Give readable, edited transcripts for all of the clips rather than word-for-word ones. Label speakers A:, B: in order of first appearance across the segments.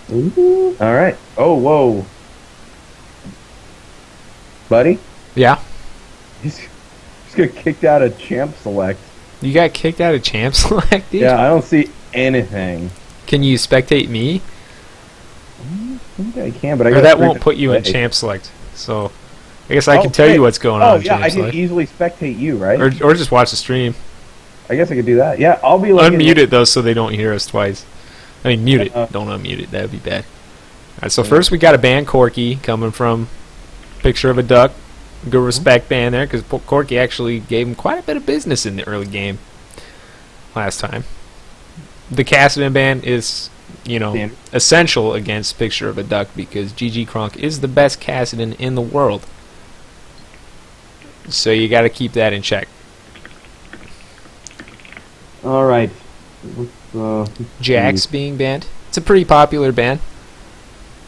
A: Ooh. All right. Oh, whoa. Buddy?
B: Yeah.
A: He's got kicked out of Champ Select.
B: You got kicked out of Champ Select, dude?
A: Yeah, I don't see anything.
B: Can you spectate me?
A: I think I can, but I
B: or
A: got
B: that won't put you in Champ Select. So I guess I can tell you what's going on in
A: yeah,
B: Champ
A: I
B: Select.
A: can easily spectate you, right?
B: Or just watch the stream.
A: I guess I could do that. Yeah, I'll be like...
B: Unmute it, though, so they don't hear us twice. I mean, mute it. Don't unmute it. That would be bad. All right, so first we got a ban Corky coming from Picture of a Duck. Good respect ban there, because Corky actually gave him quite a bit of business in the early game last time. The Kassadin ban is, essential against Picture of a Duck, because GG Kronk is the best Kassadin in the world. So you got to keep that in check.
A: All right.
B: Jax being banned. It's a pretty popular ban.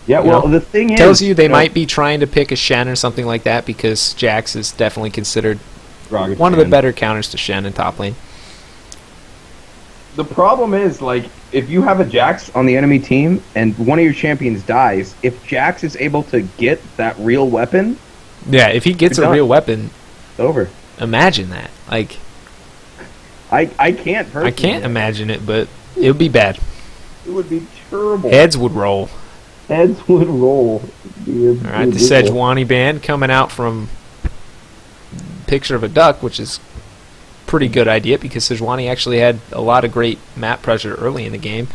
A: Yeah, well, the thing is...
B: tells you they might be trying to pick a Shen or something like that, because Jax is definitely considered one of the better counters to Shen in top lane.
A: The problem is, like, if you have a Jax on the enemy team and one of your champions dies, if Jax is able to get that real weapon...
B: Yeah, if he gets a real weapon...
A: It's over.
B: Imagine that. Like...
A: I can't personally.
B: I can't imagine it, but it would be bad.
A: It would be terrible.
B: Heads would roll.
A: Heads would roll.
B: Alright, the Sejuani band coming out from Picture of a Duck, which is pretty good idea, because Sejuani actually had a lot of great map pressure early in the game.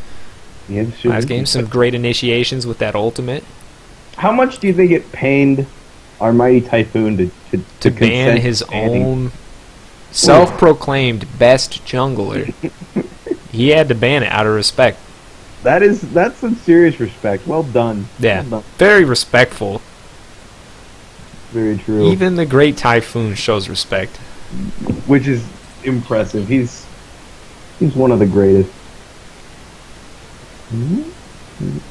A: Yeah,
B: last game, some great initiations with that ultimate.
A: How much do you think it pained our mighty Typhoon to
B: ban his own self-proclaimed best jungler? He had to ban it out of respect.
A: That's some serious respect. Well done.
B: Yeah,
A: well done.
B: Very respectful.
A: Very true.
B: Even the great Typhoon shows respect,
A: which is impressive. He's one of the greatest.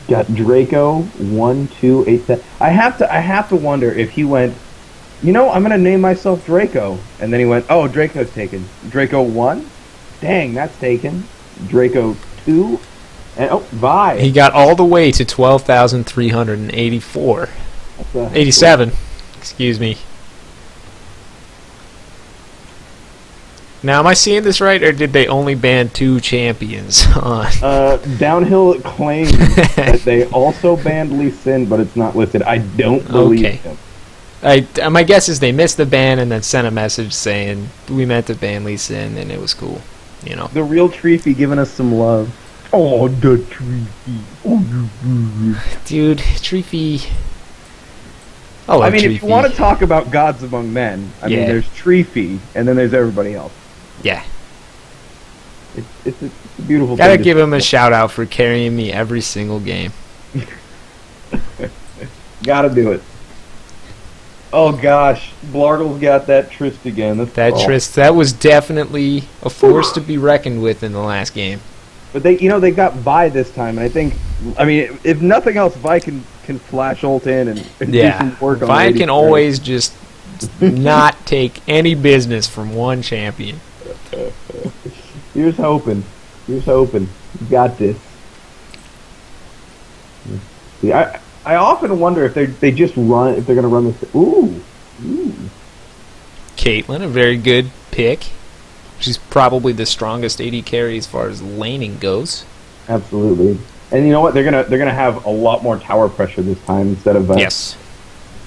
A: Got Draco 1, 2, 8, 7. I have to wonder if he went, I'm gonna name myself Draco, and then he went, oh, Draco's taken. Draco 1, dang, that's taken. Draco 2. And Vi.
B: He got all the way to 12,384. 87. Excuse me. Now, am I seeing this right, or did they only ban 2 champions on?
A: Downhill claims that they also banned Lee Sin, but it's not listed. I don't believe him.
B: My guess is they missed the ban and then sent a message saying we meant to ban Lee Sin and it was cool.
A: The real Treefy giving us some love. Oh, the Treefy.
B: Dude, Treefy.
A: Treefy. If you want to talk about gods among men, I mean, there's Treefy, and then there's everybody else.
B: Yeah.
A: It's a beautiful thing.
B: Gotta give him a shout out for carrying me every single game.
A: Gotta do it. Oh gosh, Blargle's got that Trist again.
B: Trist, that was definitely a force to be reckoned with in the last game.
A: But they got Vi this time, and I think, if nothing else, Vi can flash ult in and do some work on
B: Vi can always just not take any business from one champion.
A: Here's hoping. You got this. See, I often wonder if they're going to run this. Ooh.
B: Caitlyn, a very good pick. She's probably the strongest AD carry as far as laning goes.
A: Absolutely. And you know what? They're gonna have a lot more tower pressure this time instead of
B: yes.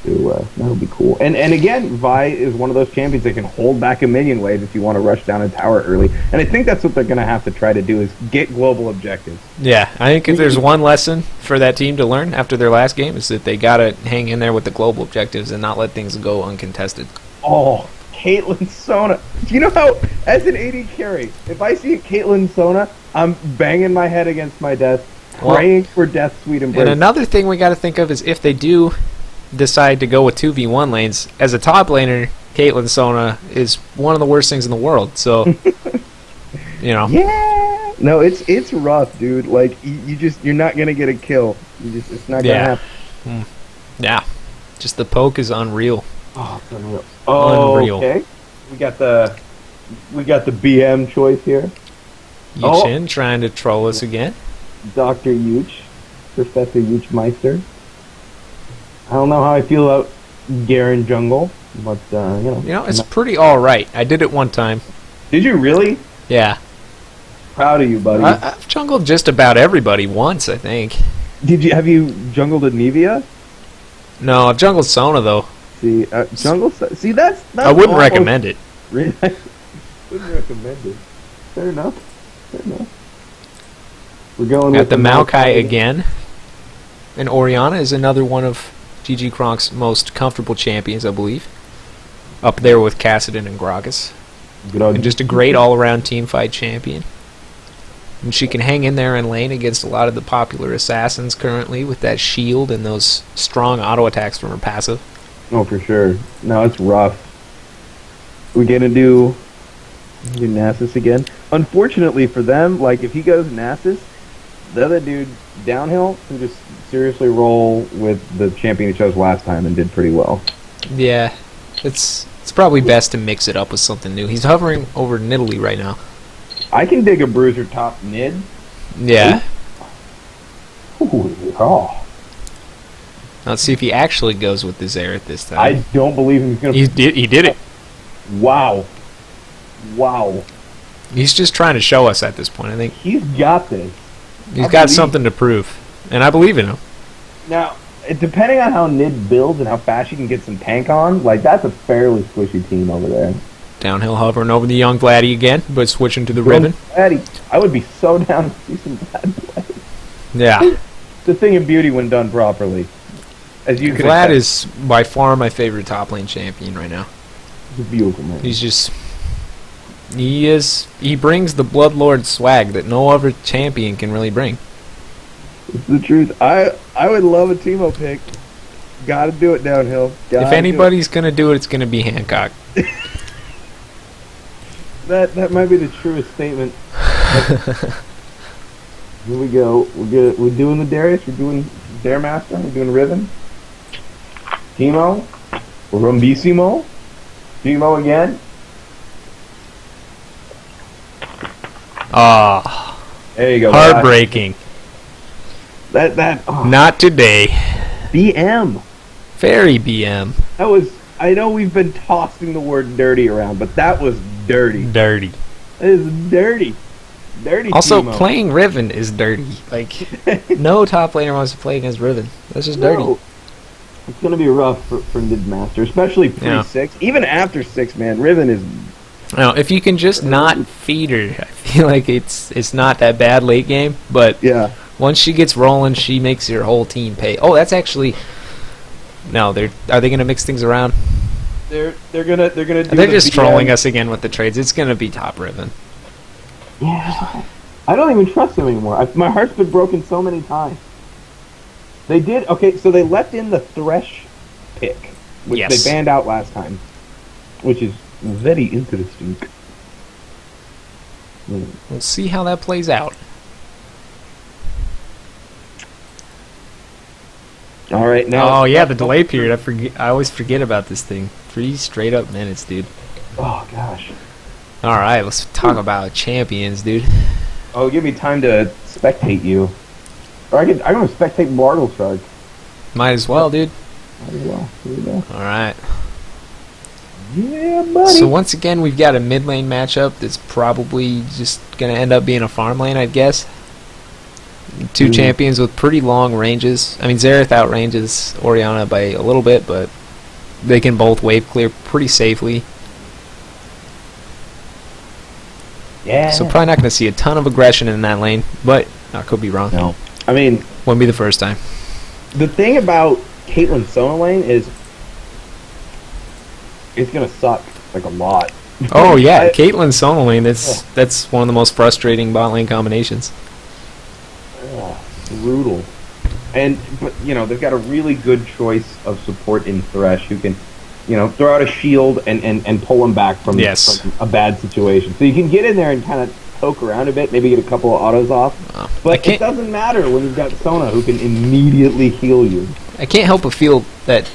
A: That'll be cool. And again, Vi is one of those champions that can hold back a minion wave if you want to rush down a tower early. And I think that's what they're gonna have to try to do is get global objectives.
B: Yeah, I think if there's one lesson for that team to learn after their last game is that they gotta hang in there with the global objectives and not let things go uncontested.
A: Oh, Caitlyn Sona. Do you know how, as an AD carry, if I see a Caitlyn Sona, I'm banging my head against my desk, praying for death's sweet embrace.
B: And another thing we got to think of is if they do decide to go with 2v1 lanes, as a top laner, Caitlyn Sona is one of the worst things in the world. So,
A: Yeah. No, it's rough, dude. Like you're not gonna get a kill. It's not gonna happen.
B: Yeah. Just the poke is unreal.
A: Oh, it's unreal. Oh,
B: unreal.
A: Okay. We got the BM choice here.
B: Yuchin trying to troll us again.
A: Dr. Yuch. Professor Yuchmeister. I don't know how I feel about Garen Jungle, but,
B: It's pretty alright. I did it one time.
A: Did you really?
B: Yeah.
A: Proud of you, buddy.
B: I've jungled just about everybody once, I think.
A: Have you jungled a Nevia?
B: No, I've jungled Sona, though.
A: See, that's
B: I wouldn't
A: almost-
B: recommend it.
A: Really? I wouldn't recommend it. Fair enough. We're going
B: Got
A: with
B: the Maokai again. And Orianna is another one of GG Kronk's most comfortable champions, I believe. Up there with Kassadin and Gragas.
A: Good old
B: And just a great all-around teamfight champion. And she can hang in there in lane against a lot of the popular assassins currently with that shield and those strong auto attacks from her passive.
A: Oh, for sure. No, it's rough. We're gonna do Nasus again. Unfortunately for them, like if he goes Nasus, the other dude downhill can just seriously roll with the champion he chose last time and did pretty well.
B: Yeah, it's probably best to mix it up with something new. He's hovering over Nidalee right now.
A: I can dig a bruiser top mid.
B: Yeah.
A: Ooh, oh.
B: Let's see if he actually goes with the Xerath this time.
A: I don't believe he's gonna.
B: He did it.
A: Wow.
B: He's just trying to show us at this point, I think.
A: He's got this.
B: He's
A: I
B: got
A: believe-
B: something to prove. And I believe in him.
A: Now, depending on how Nid builds and how fast you can get some tank on, like that's a fairly squishy team over there.
B: Downhill hovering over the young Vladdy again, but switching to the Riven.
A: Eddie, I would be so down to see some Vlad play.
B: Yeah.
A: It's a thing of beauty when done properly. As you can
B: Vlad
A: attest.
B: is by far my favorite top lane champion right now.
A: He's a beautiful man.
B: He's just... He brings the Bloodlord swag that no other champion can really bring.
A: It's the truth. I would love a Teemo pick. Gotta do it downhill.
B: If anybody's gonna do it, it's gonna be Hancock.
A: That might be the truest statement. Here we go. We're doing the Darius. We're doing Daremaster. We're doing Riven. Teemo. Rumbissimo. Teemo again.
B: Ah,
A: There you go.
B: heartbreaking. Not today.
A: BM.
B: Very BM.
A: That was. I know we've been tossing the word dirty around, but that was dirty.
B: Dirty.
A: It is dirty. Dirty.
B: Also,
A: Teemo.
B: playing Riven is dirty. Like, no top laner wants to play against Riven. That's just dirty.
A: No. It's gonna be rough for mid-master, especially pre-6. Even after 6, man, Riven is.
B: Now, if you can just not feed her, I feel like it's not that bad late game. But
A: Yeah.
B: once she gets rolling, she makes your whole team pay. Oh, that's actually. No, are they gonna mix things around?
A: They're gonna do.
B: They're
A: the
B: just
A: BM.
B: trolling us again with the trades. It's gonna be top Riven.
A: Yeah. I don't even trust them anymore. My heart's been broken so many times. They did okay. So they left in the Thresh pick, which
B: Yes.
A: they banned out last time, which is very interesting.
B: We'll see how that plays out.
A: All right, now.
B: Oh yeah, the delay period. I always forget about this thing. 3 straight up minutes, dude.
A: Oh gosh.
B: All right, let's talk about champions, dude.
A: Oh, give me time to spectate you. Or I'm gonna spectate Bartle Shark.
B: Might as well, dude.
A: Might as well. Here we go.
B: All right.
A: Yeah, buddy.
B: So once again, we've got a mid lane matchup that's probably just gonna end up being a farm lane, I'd guess. Two champions with pretty long ranges. I mean, Xerath outranges Orianna by a little bit, but they can both wave clear pretty safely.
A: Yeah.
B: So probably not going to see a ton of aggression in that lane, but I could be wrong.
A: No. I mean,
B: Wouldn't be the first time.
A: the thing about Caitlyn Sona lane is it's gonna suck like a lot.
B: Oh yeah,
A: I-
B: Caitlyn Sona lane. That's one of the most frustrating bot lane combinations.
A: Brutal. But they've got a really good choice of support in Thresh who can, throw out a shield and pull him back from a bad situation. So you can get in there and kind of poke around a bit, maybe get a couple of autos off. But it doesn't matter when you've got Sona who can immediately heal you.
B: I can't help but feel that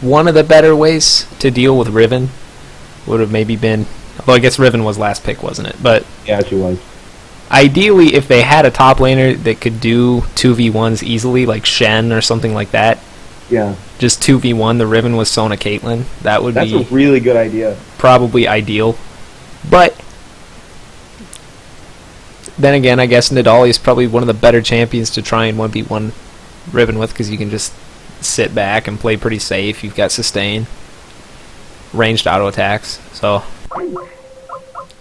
B: one of the better ways to deal with Riven would have maybe been. Well, I guess Riven was last pick, wasn't it? But
A: Yeah, she was.
B: Ideally, if they had a top laner that could do 2v1s easily, like Shen or something like that,
A: Yeah.
B: just 2v1 the Riven with Sona Caitlyn, that would
A: That's
B: be
A: a really good idea.
B: probably ideal. But then again, I guess Nidalee is probably one of the better champions to try and 1v1 Riven with, because you can just sit back and play pretty safe. You've got sustain, ranged auto attacks, so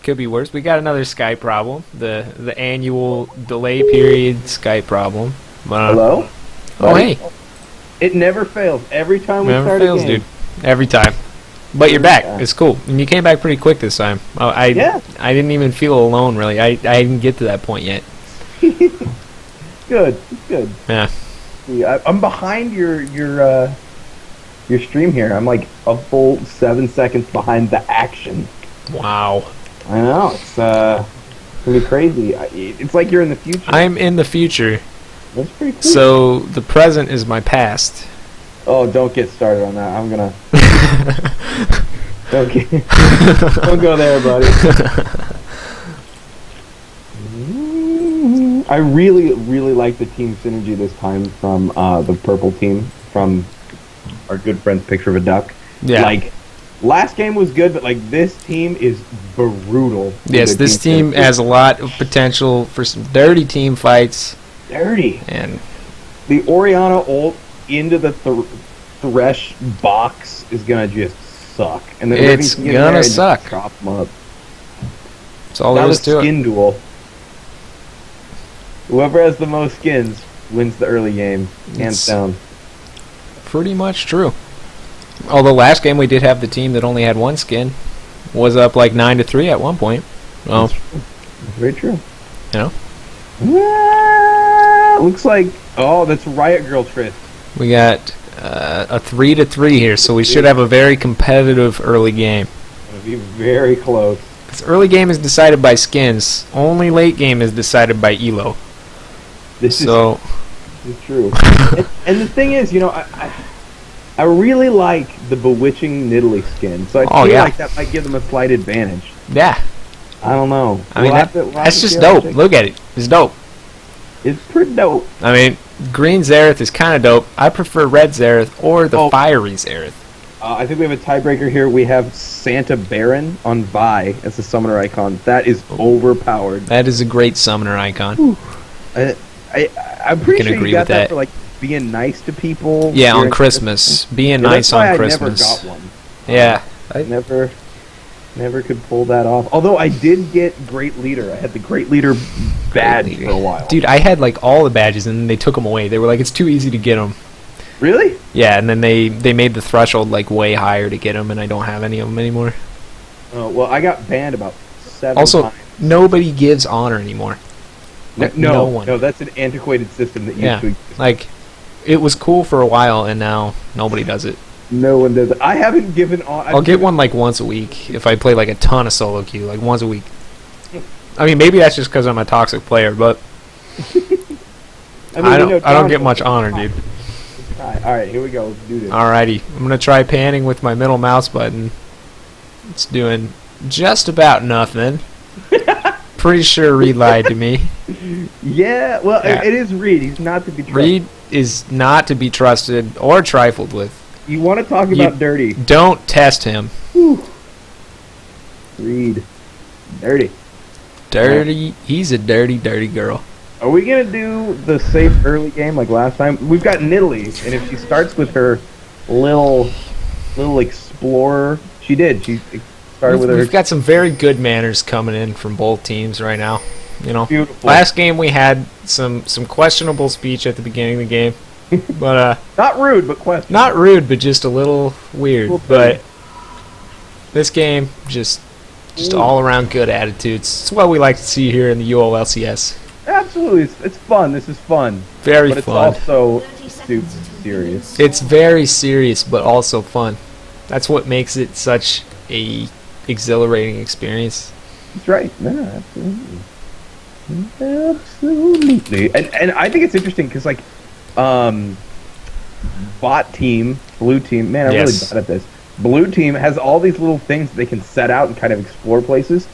B: could be worse. We got another Skype problem, the annual delay period Skype problem.
A: Hello?
B: Oh, hey.
A: It never fails. Every time we
B: Never
A: start
B: fails,
A: a game.
B: dude. Every time. But you're back. It's cool. And you came back pretty quick this time. I didn't even feel alone, really. I didn't get to that point yet.
A: Good. Good.
B: Yeah.
A: I'm behind your stream here. I'm like a full 7 seconds behind the action.
B: Wow.
A: I know. It's gonna be crazy. It's like you're in the future.
B: I'm in the future.
A: That's pretty cool.
B: So the present is my past.
A: Oh, don't get started on that. I'm gonna. Don't go there, buddy. I really, really like the team synergy this time from the purple team, from our good friend's Picture of a Duck.
B: Yeah.
A: Like, last game was good, but like this team is brutal.
B: Yes, this team has a lot of potential for some dirty team fights.
A: Dirty.
B: And
A: the Orianna ult into the Thresh box is gonna just suck. And then
B: it's gonna suck.
A: Chop them up.
B: That's all there is to it.
A: Skin duel. Whoever has the most skins wins the early game, hands down.
B: Pretty much true. Although last game we did have the team that only had one skin, was up like 9-3 at one point. Well,
A: that's very true.
B: You know.
A: Looks like that's Riot Girl Triss.
B: We got a 3-3 here, so we should have a very competitive early game.
A: It's gonna be very close.
B: This early game is decided by skins. Only late game is decided by elo.
A: This is true. and the thing is, I really like the Bewitching Nidalee skin, so I feel like that might give them a slight advantage.
B: Yeah.
A: I don't know.
B: I mean, that's just dope. Look at it. It's dope.
A: It's pretty dope.
B: I mean, green Xerath is kind of dope. I prefer red Xerath or the fiery Xerath.
A: I think we have a tiebreaker here. We have Santa Baron on Vi as the summoner icon. That is overpowered.
B: That is a great summoner icon.
A: I'm pretty sure you got that for like being nice to people.
B: Yeah, on Christmas. Being nice on Christmas.
A: I never got one.
B: Yeah.
A: I never could pull that off. Although I did get Great Leader. I had the Great Leader badge for a while.
B: Dude, I had like all the badges and then they took them away. They were like, it's too easy to get them.
A: Really?
B: Yeah, and then they made the threshold like way higher to get them, and I don't have any of them anymore.
A: Oh, well, I got banned about 7
B: also,
A: times.
B: Nobody gives honor anymore. Like, no one.
A: No, that's an antiquated system that used to exist.
B: Like, it was cool for a while, and now nobody does it.
A: No one does it. I haven't given honor.
B: I'll get one like once a week if I play like a ton of solo queue, like once a week. I mean, maybe that's just because I'm a toxic player, but I don't get much honor, dude.
A: Alright, here we go. Let's do this.
B: Alrighty. I'm going to try panning with my middle mouse button. It's doing just about nothing. Pretty sure Reed lied to me.
A: Yeah, well, it is Reed. He's not to be trusted.
B: Reed is not to be trusted or trifled with.
A: You want to talk about dirty.
B: Don't test him.
A: Whew. Reed. Dirty.
B: Dirty. He's a dirty, dirty girl.
A: Are we going to do the safe early game like last time? We've got Nidalee, and if she starts with her little explorer, she did. She started with her.
B: We've got some very good manners coming in from both teams right now. You know,
A: beautiful.
B: Last game we had some questionable speech at the beginning of the game, but
A: not rude, but questionable.
B: Not rude, but just a little weird. But this game, just all around good attitudes. It's what we like to see here in the UOLCS.
A: Absolutely, it's fun. This is fun.
B: Very
A: but
B: fun.
A: It's also super serious.
B: It's very serious, but also fun. That's what makes it such a exhilarating experience.
A: That's right. No, absolutely. And I think it's interesting because like, bot team, blue team. Man, I'm really bad at this. Blue team has all these little things that they can set out and kind of explore places.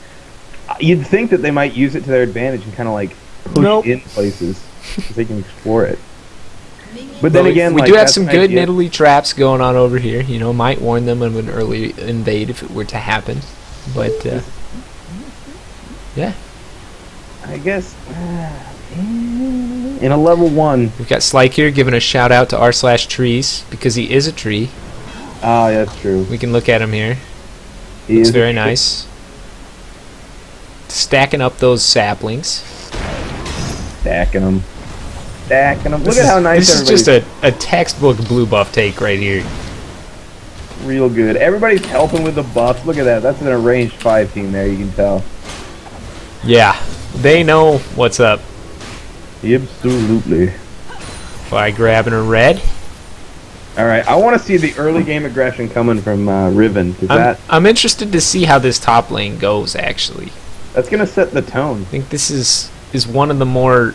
A: You'd think that they might use it to their advantage and kind of like push
B: Nope.
A: in places so they can explore it. But
B: But
A: then again,
B: we
A: like,
B: do have
A: that's
B: some
A: an
B: good
A: idea.
B: Nidalee traps going on over here. You know, might warn them of an early invade if it were to happen. But yeah,
A: I guess in a level 1.
B: we've got Slyke here giving a shout out to r/trees because he is a tree.
A: Oh, yeah, that's true.
B: We can look at him here.
A: He
B: Looks
A: is
B: very
A: a tree.
B: nice. Stacking up those saplings.
A: Stacking them. Stacking them. Look
B: This
A: at
B: is-
A: how nice
B: This is
A: everybody's
B: just a textbook blue buff take right here.
A: real good. Everybody's helping with the buffs. Look at that. That's an arranged 5 team there, you can tell.
B: Yeah, they know what's up
A: Absolutely.
B: by grabbing a red.
A: Alright, I want to see the early game aggression coming from Riven, because
B: I'm interested to see how this top lane goes, actually.
A: that's going to set the tone.
B: I think this is one of the more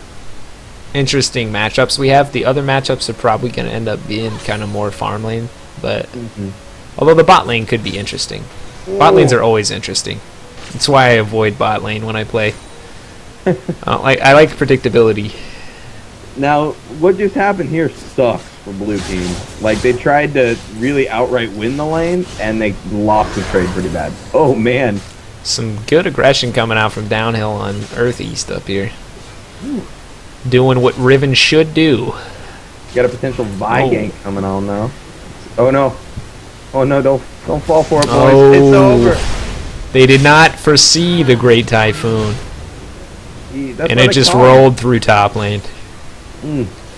B: interesting matchups we have. The other matchups are probably going to end up being kind of more farm lane, but although the bot lane could be interesting. Bot lanes are always interesting. That's why I avoid bot lane when I play. I like predictability.
A: Now, what just happened here sucks for blue team. Like, they tried to really outright win the lane, and they lost the trade pretty bad. Oh, man.
B: Some good aggression coming out from downhill on Earth East up here. Doing what Riven should do.
A: Got a potential Vi
B: Oh.
A: gank coming on now. Oh, no. Oh, no, don't fall for it, boys.
B: Oh.
A: It's over.
B: They did not foresee the Great Typhoon,
A: That's
B: and
A: what
B: it
A: I
B: just
A: call
B: rolled through top lane,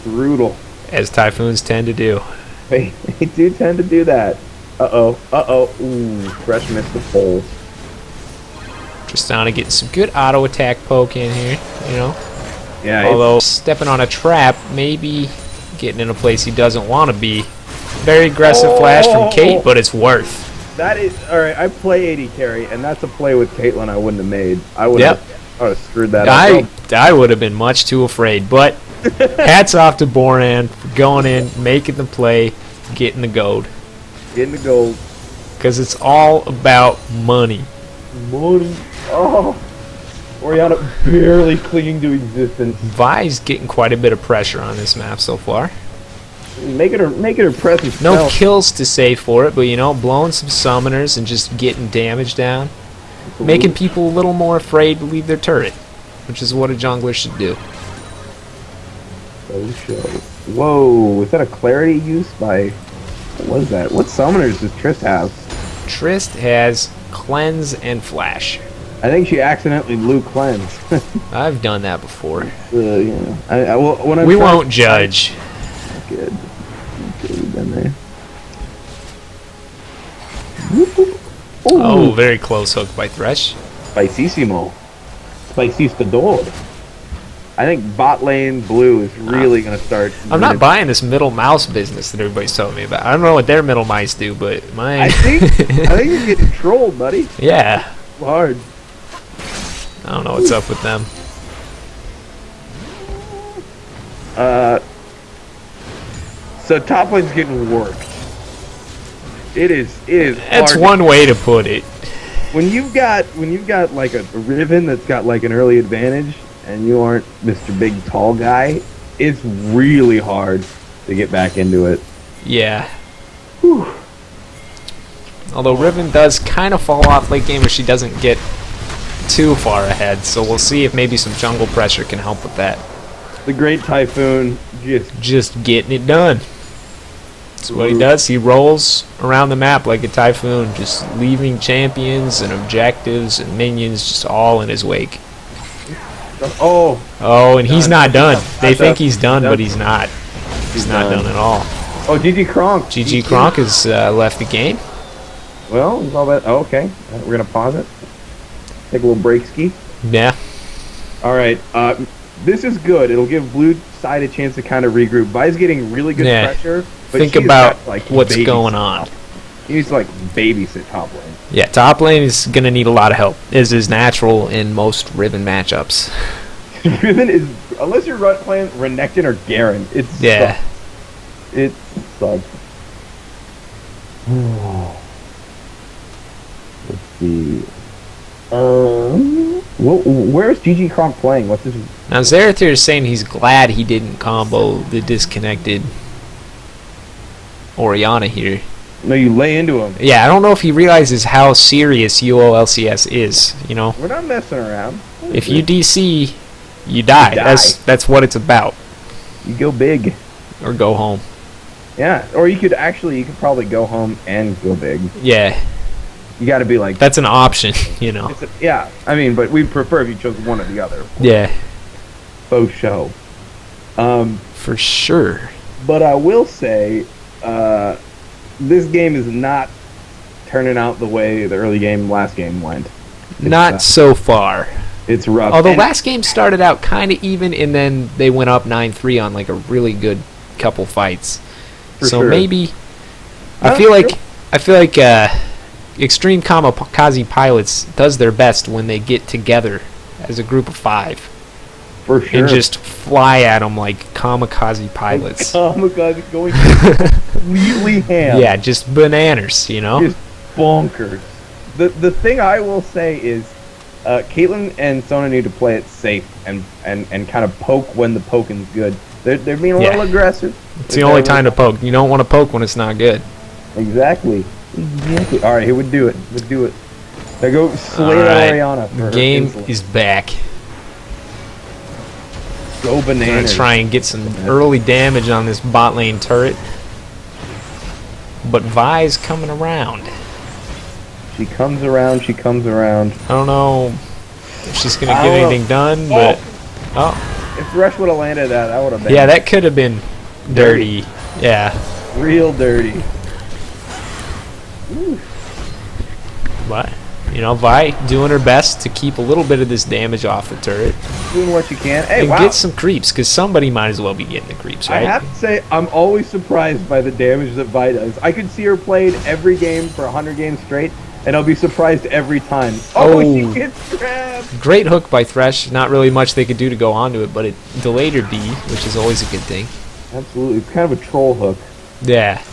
A: Brutal.
B: as typhoons tend to do.
A: They do tend to do that. Uh-oh. Uh-oh. Ooh, fresh missed the pole.
B: Tristana getting some good auto attack poke in here, you know.
A: Yeah,
B: Although stepping on a trap, maybe getting in a place he doesn't want to be. Very aggressive flash from Kate, but it's worth.
A: that is... Alright, I play AD carry, and that's a play with Caitlyn I wouldn't have made. I would have screwed that up.
B: I would have been much too afraid, but hats off to Boran for going in, making the play, getting the gold.
A: Getting the gold.
B: Because it's all about money.
A: Money. Oh. Oriana barely clinging to existence.
B: Vi's getting quite a bit of pressure on this map so far.
A: Make it her presence
B: No
A: felt.
B: kills to say for it, but you know, blowing some summoners and just getting damage down. Making people a little more afraid to leave their turret, which is what a jungler should do.
A: Whoa, was that a clarity use by... What was that? What summoners does Triss have?
B: Trist has cleanse and flash.
A: I think she accidentally blew cleanse.
B: I've done that before.
A: Yeah. When I'm
B: We
A: trying-
B: won't judge.
A: Good. We've been there.
B: Oh, very close hook by Thresh.
A: Spicissimo. Spiciscador. I think bot lane blue is really going to start.
B: I'm not buying this middle mouse business that everybody's telling me about. I don't know what their middle mice do, but mine.
A: I think you're getting trolled, buddy.
B: Yeah.
A: Hard.
B: I don't know what's up with them.
A: So top lane's getting worked. It is
B: That's
A: hard.
B: one way to put it.
A: When you've got like a Riven that's got like an early advantage and you aren't Mr. Big Tall Guy, it's really hard to get back into it.
B: Yeah. Whew. Although Riven does kind of fall off late game, where she doesn't get too far ahead, so we'll see if maybe some jungle pressure can help with that.
A: The Great Typhoon
B: Just getting it done. That's what he does. He rolls around the map like a typhoon, just leaving champions and objectives and minions just all in his wake.
A: Oh,
B: And he's not done. They
A: Not
B: think
A: done.
B: he's done,
A: He's
B: but
A: done.
B: he's not. He's not done at all.
A: GG Kronk.
B: GG Kronk has left the game.
A: Well, is all that. Oh, okay. We're gonna pause it. Take a little break ski.
B: Yeah.
A: All right. This is good. It'll give blue side a chance to kind of regroup. Vi's getting really good
B: Yeah.
A: pressure. But
B: Think
A: she's
B: about
A: got, like,
B: what's
A: babysit
B: going on.
A: He needs to like babysit top lane.
B: Yeah, top lane is going to need a lot of help, as is natural in most Riven matchups.
A: Riven is, unless you're playing Renekton or Garen, it's
B: Yeah.
A: It sucks. Let's see. Where's GG Kronk playing? What's his?
B: Now Zerathir is saying he's glad he didn't combo the disconnected Orianna here.
A: No, you lay into him.
B: Yeah, I don't know if he realizes how serious UOLCS is. You know,
A: We're not messing around.
B: if you DC, you die.
A: You die.
B: That's what it's about.
A: You go big.
B: Or go home.
A: Yeah, or you could probably go home and go big.
B: Yeah,
A: You got to be like.
B: that's an option. You know.
A: Yeah, I mean, but we'd prefer if you chose one or the other.
B: Yeah,
A: Faux show.
B: for sure.
A: But I will say, this game is not turning out the way the early game, last game went.
B: Not so far.
A: It's rough.
B: Although
A: And-
B: last game started out kind of even, and then they went up 9-3 on like a really good couple fights.
A: For
B: So
A: sure.
B: maybe
A: Oh,
B: I feel
A: true.
B: like Xtreme Kamikaze Pilots does their best when they get together as a group of 5
A: for sure.
B: and just fly at them like kamikaze pilots.
A: Kamikaze going completely ham.
B: Yeah, just bananas, you know.
A: Just bonkers. The thing I will say is, Caitlyn and Sona need to play it safe and kind of poke when the poking's good. They're being a little aggressive.
B: It's the only time to poke. You don't want to poke when it's not good.
A: Exactly. All right, here we do it. Let's do it. There go slay
B: Alright,
A: Orianna. For
B: The
A: her
B: game
A: insolence.
B: is back.
A: Go
B: Gonna
A: bananas.
B: try and get some early damage on this bot lane turret. But Vi's coming around.
A: She comes around. She comes around.
B: I don't know if she's gonna
A: I
B: get
A: don't know.
B: anything done, but
A: If Thresh would have landed that would have been
B: yeah, that could have been dirty. Yeah,
A: real dirty.
B: but you know, Vi doing her best to keep a little bit of this damage off the turret
A: Doing what you can. Hey,
B: and
A: wow.
B: get some creeps, because somebody might as well be getting the creeps,
A: I
B: right?
A: have to say, I'm always surprised by the damage that Vi does. I could see her played every game for 100 games straight, and I'll be surprised every time. Oh,
B: Oh.
A: she gets grabbed!
B: Great hook by Thresh. Not really much they could do to go onto it, but it delayed her D, which is always a good thing.
A: Absolutely. It's kind of a troll hook.
B: Yeah.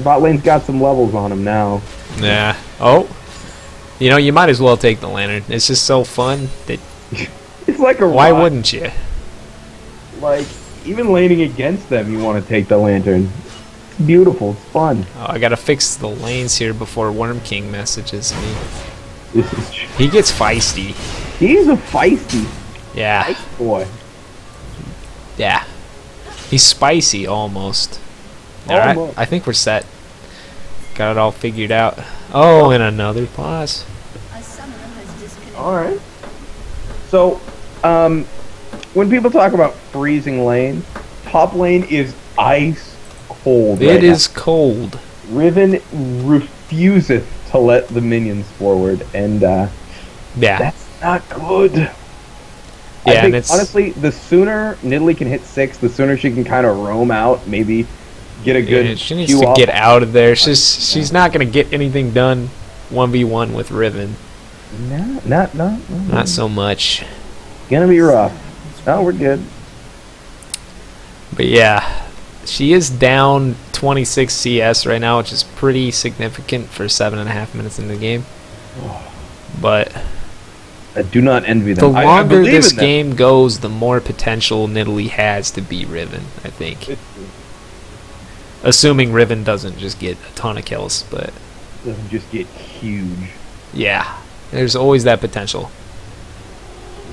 A: Bot lane's got some levels on him now.
B: Yeah. Oh. You know, you might as well take the lantern. It's just so fun that
A: It's like a
B: why
A: rock.
B: wouldn't you?
A: Like, even laning against them, you want to take the lantern. It's beautiful. It's fun.
B: Oh, I gotta fix the lanes here before Worm King messages me.
A: This is.
B: He gets feisty.
A: He's a feisty
B: Yeah.
A: boy.
B: Yeah. He's spicy almost. Alright,
A: Almost.
B: I think we're set. Got it all figured out. Oh, and another pause.
A: Alright. So, when people talk about freezing lane, top lane is ice cold.
B: It
A: right
B: is cold.
A: now. Riven refuseth to let the minions forward, and
B: Yeah.
A: that's not good.
B: Yeah,
A: I
B: and
A: think,
B: it's
A: honestly, the sooner Nidalee can hit 6, the sooner she can kind of roam out, maybe get a good
B: yeah, she needs
A: queue
B: to
A: off.
B: get out of there. She's not gonna get anything done 1v1 with Riven. Not so much.
A: Gonna be rough. No, we're good.
B: But yeah, she is down 26 CS right now, which is pretty significant for 7.5 minutes in the game. But
A: I do not envy
B: the
A: them. I
B: longer
A: believe
B: this
A: in them.
B: game goes, the more potential Nidalee has to beat Riven, I think. Assuming Riven doesn't just get a ton of kills, but
A: Doesn't just get huge.
B: yeah, there's always that potential.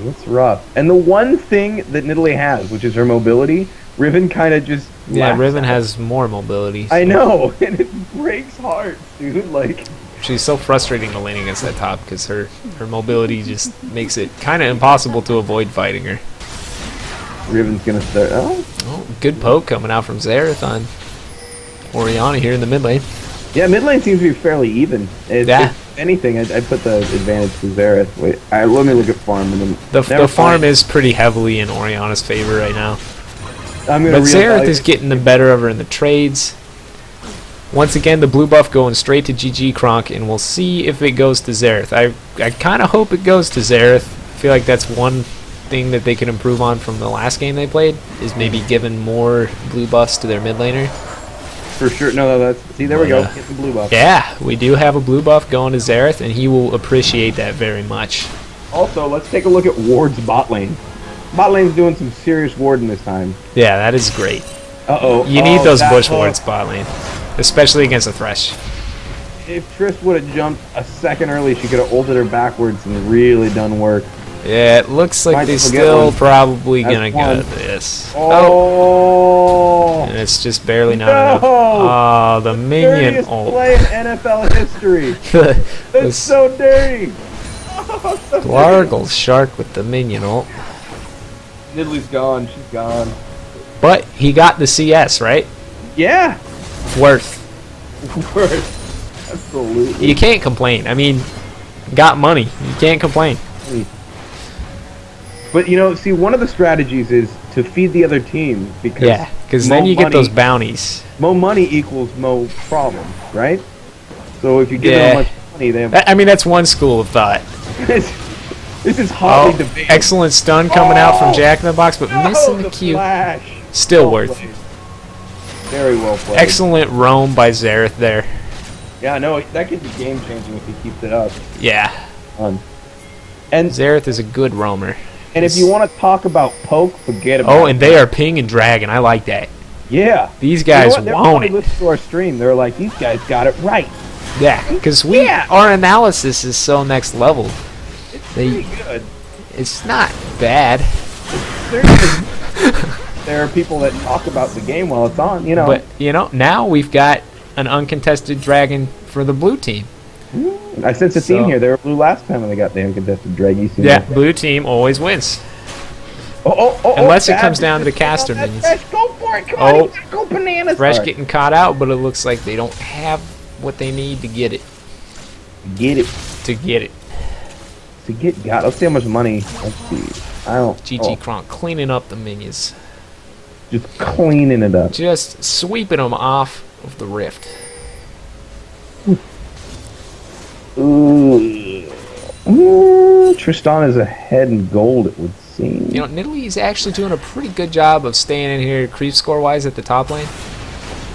A: It's rough. And the one thing that Nidalee has, which is her mobility, Riven kind of just
B: Yeah,
A: laughs
B: Riven
A: at.
B: has more mobility.
A: I
B: so
A: know, and it breaks hearts, dude. Like,
B: She's so frustrating to lane against that top because her mobility just makes it kind of impossible to avoid fighting her.
A: Riven's gonna start. Oh,
B: Oh, good poke coming out from Xerath on Orianna here in the mid lane.
A: yeah. Mid lane seems to be fairly even.
B: Yeah.
A: If anything, I'd put the advantage to Xerath. Wait, let me look at farm and then.
B: The
A: Never
B: farm
A: mind.
B: is pretty heavily in Orianna's favor right now.
A: I'm gonna
B: But Xerath
A: reevaluate-
B: is getting the better of her in the trades. Once again, the blue buff going straight to GG Kronk, and we'll see if it goes to Xerath. I kind of hope it goes to Xerath. I feel like that's one thing that they can improve on from the last game they played, is maybe giving more blue buffs to their mid laner.
A: for sure. No, that's see. There we go.
B: Yeah.
A: Get the blue buff.
B: Yeah, we do have a blue buff going to Xerath, and he will appreciate that very much.
A: Also, let's take a look at Ward's bot lane. Bot lane's doing some serious warding this time.
B: Yeah, that is great.
A: Uh-oh.
B: You need those bush
A: hook.
B: wards bot lane, especially against a Thresh.
A: If Triss would have jumped a second early, she could have ulted her backwards and really done work.
B: Yeah, it looks like
A: Might
B: they're
A: forget
B: still
A: one.
B: probably
A: That's
B: gonna
A: one.
B: get this.
A: Oh!
B: And it's just barely not
A: No!
B: enough. Oh, the minion
A: Dirtiest
B: ult.
A: play in NFL history.
B: The
A: That's so dirty. Oh, so dirty.
B: Largle Shark with the minion ult.
A: Nidalee's gone. She's gone.
B: But he got the CS, right?
A: Yeah.
B: Worth.
A: Worth. Absolutely.
B: You can't complain. I mean, got money. You can't complain.
A: But you know, see, one of the strategies is to feed the other team because
B: Yeah, because then
A: mo
B: you get those
A: money-
B: bounties.
A: Mo money equals mo problems, right? So if you give
B: Yeah.
A: them much money, they have.
B: I mean, that's one school of thought.
A: This is hotly
B: Oh,
A: debated.
B: excellent stun coming out from
A: Oh!
B: Jack in the Box, but missing the
A: the
B: Q.
A: flash.
B: Still
A: Well
B: worth.
A: played. Very well played.
B: Excellent roam by Xerath there.
A: Yeah, no, that could be game changing if he keeps it up.
B: Yeah,
A: And
B: Xerath is a good roamer.
A: if you want to talk about poke, forget about it.
B: Oh, and they are ping and dragon. I like that.
A: Yeah.
B: These
A: You know
B: guys
A: what? They're
B: want
A: probably
B: it.
A: listening to our stream. They're like, these guys got it right.
B: Yeah, because
A: Yeah.
B: our analysis is so next level.
A: Pretty good.
B: It's not bad,
A: There are people that talk about the game while it's on, you know.
B: but you know, now we've got an uncontested dragon for the blue team.
A: I sense a
B: So-
A: theme here. They were blue last time when they got the uncontested drag. You see
B: Yeah,
A: that?
B: blue team always wins.
A: Oh,
B: Unless it
A: Bad
B: comes down to the
A: decision on
B: caster
A: that
B: minions.
A: Thresh. Go for it. Come
B: Oh.
A: on, you gotta go bananas.
B: Fresh
A: Alright.
B: getting caught out, but it looks like they don't have what they need to get it.
A: Get it.
B: To get it.
A: To get got. Let's see how much money. Let's see. I don't.
B: GG Kronk cleaning up the minions.
A: Just cleaning it up.
B: Just sweeping them off of the rift.
A: Tristan is ahead in gold, it would seem.
B: You know, Nidalee actually doing a pretty good job of staying in here creep score wise at the top lane.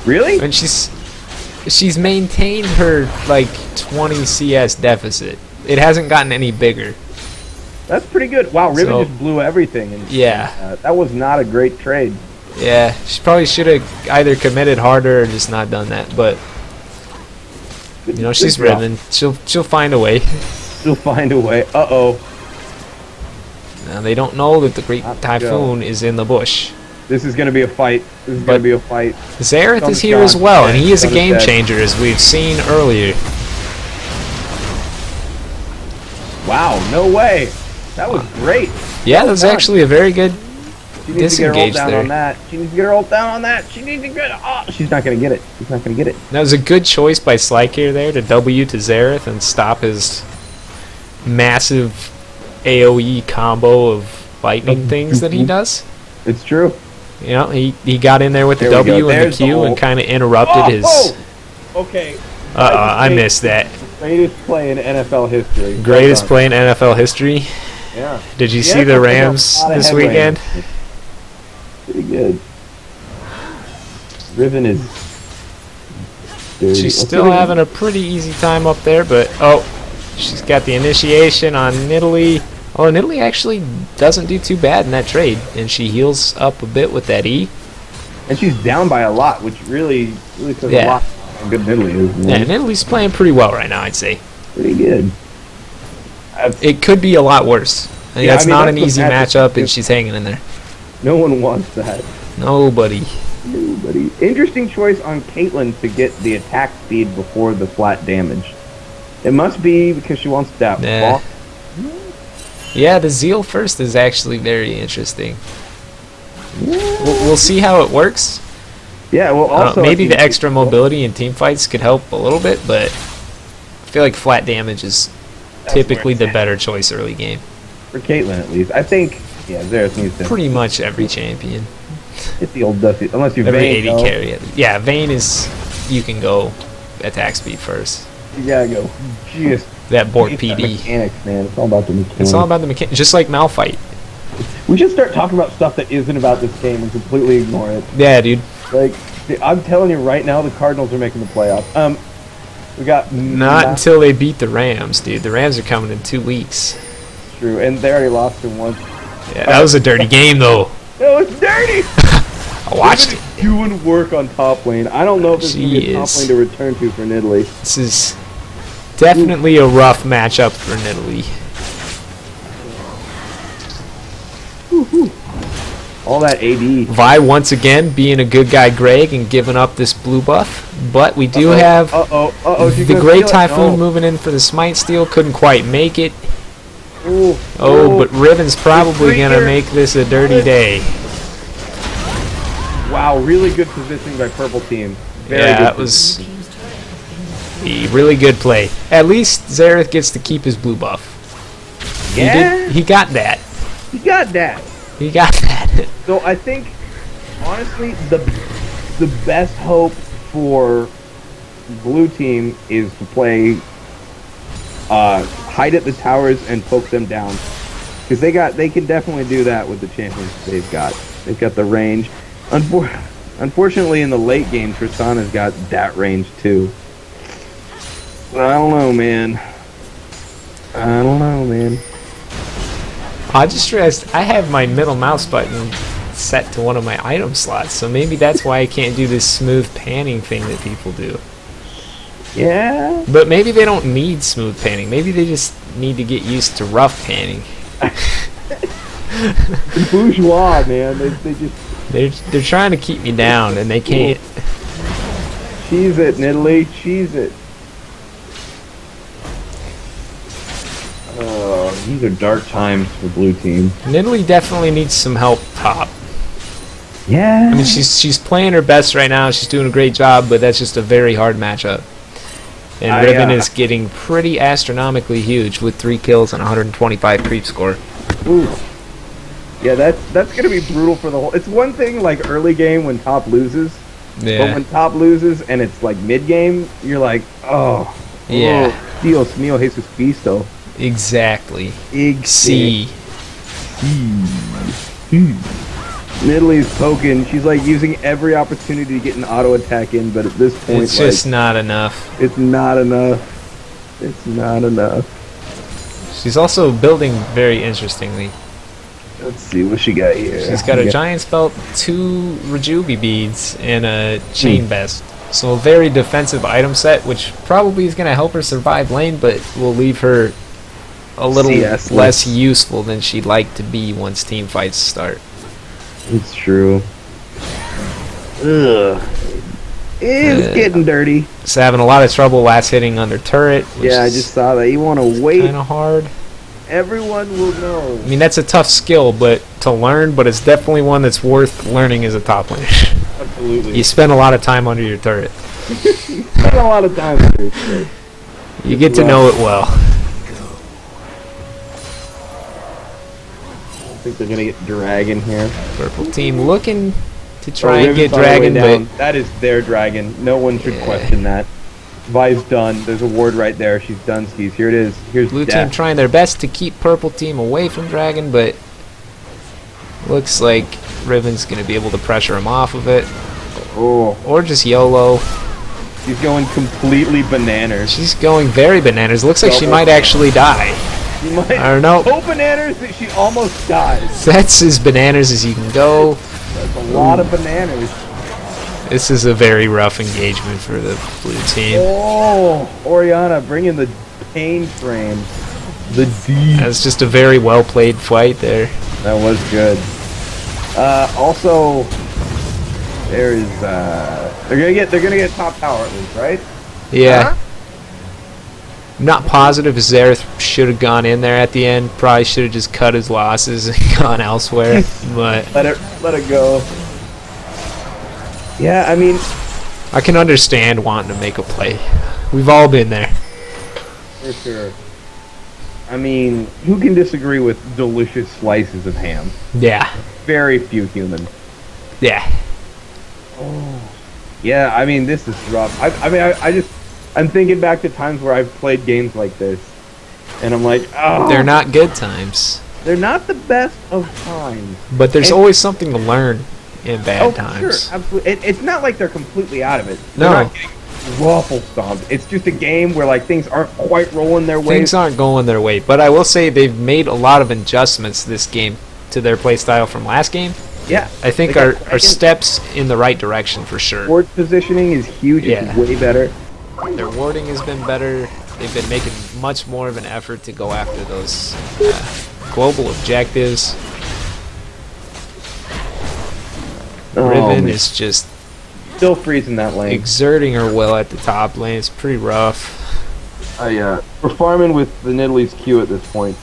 A: Really?
B: And she's maintained her like 20 CS deficit. It hasn't gotten any bigger.
A: That's pretty good. Wow, Riven
B: So-
A: just blew everything. And,
B: Yeah.
A: that was not a great trade.
B: Yeah, she probably should have either committed harder or just not done that. But you know, she's
A: Good job.
B: Riven. She'll find a way.
A: She'll find a way. Uh-oh.
B: Now, they don't know that the Great
A: Not to
B: Typhoon is in the bush.
A: This is going to be a fight. This is
B: But-
A: going to be a fight.
B: Xerath
A: Sun
B: is
A: is
B: here
A: gone.
B: as well, and
A: Yeah,
B: he is a
A: Sun is
B: game
A: dead.
B: changer, as we've seen earlier.
A: Wow, no way. That was great.
B: Yeah, that was
A: done.
B: actually a very good.
A: She needs to get her ult
B: Disengaged
A: down
B: there.
A: on that. She needs to get her ult down on that. She needs to get oh, she's not going to get it. She's not going to get it.
B: That was a good choice by Slycare there to W to Xerath and stop his massive AoE combo of lightning things that he does.
A: It's true.
B: You know, he got in there with the
A: There we go.
B: W and the
A: There's the
B: Q and
A: ult.
B: kind of interrupted his.
A: Oh! Okay.
B: I missed that.
A: Greatest play in NFL history.
B: Greatest
A: Well
B: play in NFL history.
A: done. Yeah.
B: Did you
A: Yeah,
B: see the
A: that's a
B: Rams
A: lot of
B: this
A: headway.
B: weekend?
A: Pretty good. Riven is. dirty.
B: She's
A: Let's
B: still
A: see what-
B: having a pretty easy time up there, but oh, she's got the initiation on Nidalee. Oh, Nidalee actually doesn't do too bad in that trade, and she heals up a bit with that E.
A: And she's down by a lot, which really says
B: Yeah.
A: a lot how good Nidalee is.
B: Yeah, Nidalee's playing pretty well right now, I'd say.
A: Pretty good.
B: It could be a lot worse. I mean,
A: Yeah,
B: that's
A: I mean,
B: not
A: that's
B: an
A: what
B: easy
A: Magic
B: matchup,
A: do.
B: and she's hanging in there.
A: No one wants that.
B: Nobody.
A: Nobody. Interesting choice on Caitlyn to get the attack speed before the flat damage. It must be because she wants that.
B: Nah. Yeah, the Zeal first is actually very interesting. We'll see how it works.
A: Yeah, well,
B: I don't
A: also
B: know, maybe
A: if you-
B: the extra mobility in team fights could help a little bit, but I feel like flat damage is
A: That's where
B: typically
A: it's
B: the
A: at.
B: better choice early game.
A: for Caitlyn at least. I think, yeah, Xerath needs to
B: Pretty much every champion,
A: hit the old dusty. Unless you
B: every
A: Vayne,
B: 80
A: though,
B: carry. Yeah, Vayne is, you can go attack speed first.
A: You gotta go. Just
B: That board
A: it's the
B: PD.
A: mechanics, man. It's all about the mechanics.
B: It's all about the mechanics, just like Malphite.
A: We should start talking about stuff that isn't about this game and completely ignore it.
B: Yeah, dude.
A: Like I'm telling you right now, the Cardinals are making the playoffs. We got
B: Not until they beat the Rams, dude. The Rams are coming in 2 weeks.
A: True, and they already lost him once.
B: Yeah, that was a dirty game, though.
A: It was dirty.
B: I watched it.
A: Doing work on top lane. I don't know if there's going to be a top lane to return to for Nidalee.
B: This is definitely a rough matchup for Nidalee.
A: All that AD.
B: Vi once again being a good guy, Greg, and giving up this blue buff. But we do have the Great Typhoon moving in for the Smite Steal. Couldn't quite make it. But Riven's probably going to make this a dirty day.
A: Wow, really good positioning by Purple Team.
B: That was a really good play. At least Xerath gets to keep his blue buff.
A: Yeah?
B: He got that.
A: He got that.
B: He got that.
A: So I think, honestly, the best hope for Blue Team is to play hide at the towers and poke them down. Because they can definitely do that with the champions they've got. They've got the range. Unfortunately, in the late game, Tristana's got that range too. But I don't know, man.
B: I just realized I have my middle mouse button set to one of my item slots, so maybe that's why I can't do this smooth panning thing that people do.
A: Yeah.
B: But maybe they don't need smooth panning. Maybe they just need to get used to rough panning.
A: Bourgeois, man. They just...
B: They're trying to keep me down, and they can't.
A: Cheese it, Nidalee. Cheese it. These are dark times for Blue Team.
B: Nidalee definitely needs some help top.
A: Yeah.
B: I mean, she's playing her best right now. She's doing a great job, but that's just a very hard matchup. And Riven is getting pretty astronomically huge with 3 kills and 125 creep score.
A: Ooh. Yeah, that's gonna be brutal for the whole. It's one thing like early game when top loses, but when top loses and it's like mid game, you're like, Dios mío, Jesus Cristo.
B: Exactly.
A: See. Nidalee's poking. She's like using every opportunity to get an auto attack in, but at this point,
B: it's just not enough.
A: It's not enough. It's not enough.
B: She's also building very interestingly.
A: Let's see what she got here.
B: She's got a Giant's Belt, 2 Rejuvi beads, and a Chain Vest. So a very defensive item set, which probably is going to help her survive lane, but will leave her a little less useful than she'd like to be once team fights start.
A: It's true. Ugh. It's getting dirty.
B: It's having a lot of trouble last hitting under turret.
A: Yeah, I just saw that. You want to wait.
B: Kind of hard.
A: Everyone will know.
B: I mean, that's a tough skill, but to learn. But it's definitely one that's worth learning as a top laner.
A: Absolutely.
B: You spend a lot of time under your turret.
A: You spend a lot of time under your turret.
B: You get to know it well.
A: I think they're gonna get Dragon here.
B: Purple team looking to try and get Dragon, but
A: that is their Dragon. No one should question that. Vi's done. There's a ward right there. She's done skis. Here it is. Here's
B: Blue
A: death.
B: team trying their best to keep Purple team away from Dragon, but looks like Riven's going to be able to pressure him off of it. Or just YOLO.
A: She's going completely bananas.
B: She's going very bananas. Looks like she might actually die.
A: She might.
B: I don't know.
A: So bananas that she almost dies.
B: That's as bananas as you can go.
A: That's a lot of bananas.
B: This is a very rough engagement for the blue team.
A: Oh, Orianna bringing the pain frame. The D.
B: That's just a very well played fight there.
A: That was good. Also, there is they're gonna get top tower at least, right?
B: Yeah. Not positive if Xerath should have gone in there at the end. Probably should have just cut his losses and gone elsewhere. But
A: let it go. Yeah, I mean,
B: I can understand wanting to make a play. We've all been there.
A: For sure. I mean, who can disagree with delicious slices of ham?
B: Yeah.
A: Very few humans.
B: Yeah.
A: Oh. Yeah, I mean, this is rough. I'm thinking back to times where I've played games like this, and I'm like, oh.
B: They're not good times.
A: They're not the best of times.
B: But there's always something to learn. in bad times.
A: Sure, absolutely. It's not like they're completely out of it.
B: No.
A: They're not getting waffle stomped. It's just a game where like things aren't quite rolling their way.
B: Things aren't going their way, but I will say they've made a lot of adjustments this game to their play style from last game.
A: Yeah,
B: I think are steps in the right direction for sure.
A: Board positioning is huge.
B: Yeah.
A: It's way better.
B: Their warding has been better. They've been making much more of an effort to go after those global objectives. Riven is just
A: still freezing that lane.
B: Exerting her will at the top lane. It's pretty rough.
A: We're farming with the Nidalee Q at this point.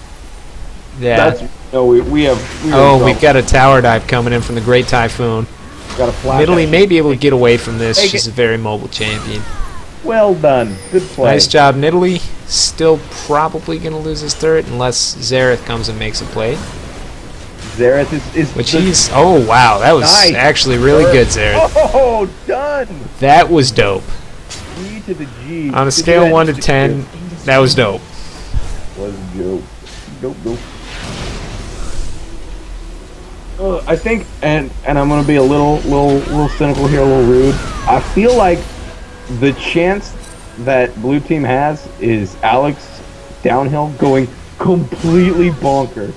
B: Yeah.
A: We've
B: got a tower dive coming in from the Great Typhoon.
A: Got a flash.
B: Nidalee may be able to get away from this. She's a very mobile champion.
A: Well done. Good play.
B: Nice job, Nidalee. Still probably going to lose his turret unless Xerath comes and makes a play.
A: Xerath is
B: which he's... Oh, wow. That was actually really good, Xerath.
A: Oh, done.
B: That was dope.
A: G to the G.
B: On a scale of 1 to 10, that was dope.
A: Was dope. Dope. I think, and I'm gonna be a little cynical here, a little rude. I feel like the chance that blue team has is Alex downhill going completely bonkers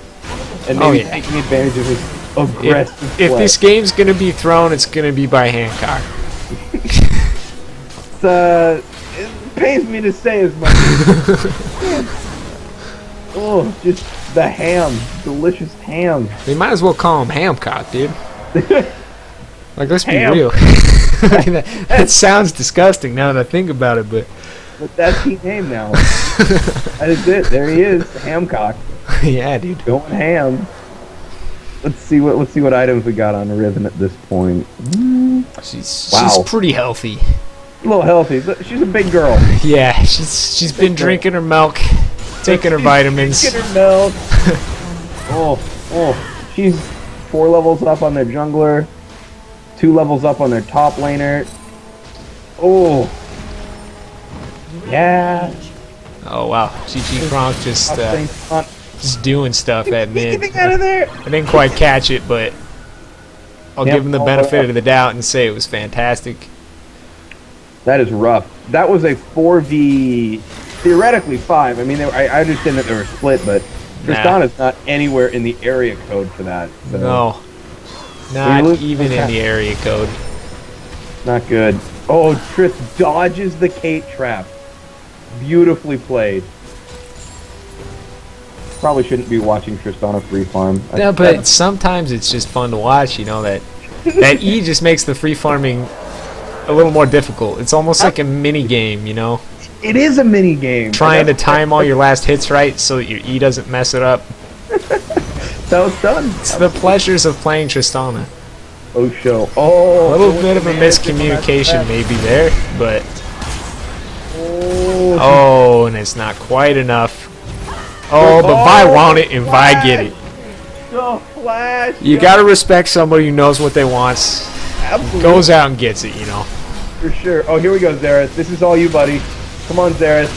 A: and maybe taking advantage of his aggressive play.
B: If this game's gonna be thrown, it's gonna be by Hancock.
A: It pains me to say as much. Oh, just the ham, delicious ham.
B: They might as well call him Hamcock, dude. Like, let's be real. I mean, that sounds disgusting now that I think about it, but
A: that's his name now. That is it. There he is, Hamcock.
B: Yeah, dude.
A: Going ham. Let's see what items we got on Riven at this point.
B: She's pretty healthy.
A: A little healthy. She's a big girl.
B: Yeah, she's been drinking her milk, taking her vitamins.
A: Drinking her milk. She's 4 levels up on their jungler, 2 levels up on their top laner. Oh. Yeah.
B: Oh wow, GG Kronk just doing stuff at mid.
A: Get out of there.
B: I didn't quite catch it, but I'll give him the benefit of the doubt and say it was fantastic.
A: That is rough. That was a 4v, theoretically 5. I mean, I understand that they were split, but Tristana's not anywhere in the area code for that. So.
B: No, not even in the area code.
A: Not good. Oh, Triss dodges the Kate trap. Beautifully played. Probably shouldn't be watching Tristana free farm.
B: No, but sometimes it's just fun to watch. You know that E just makes the free farming a little more difficult. It's almost like a mini game, you know.
A: It is a mini game.
B: Trying to time all your last hits right so that your E doesn't mess it up.
A: That was done.
B: It's the pleasures of playing Tristana.
A: Oh, show. Oh,
B: a little bit of a miscommunication maybe there, but and it's not quite enough. Oh, but Vi want it and Vi get it.
A: The flash.
B: You gotta respect somebody who knows what they want.
A: Absolutely.
B: Goes out and gets it, you know.
A: For sure. Oh, here we go, Xerath. This is all you, buddy. Come on, Xerath.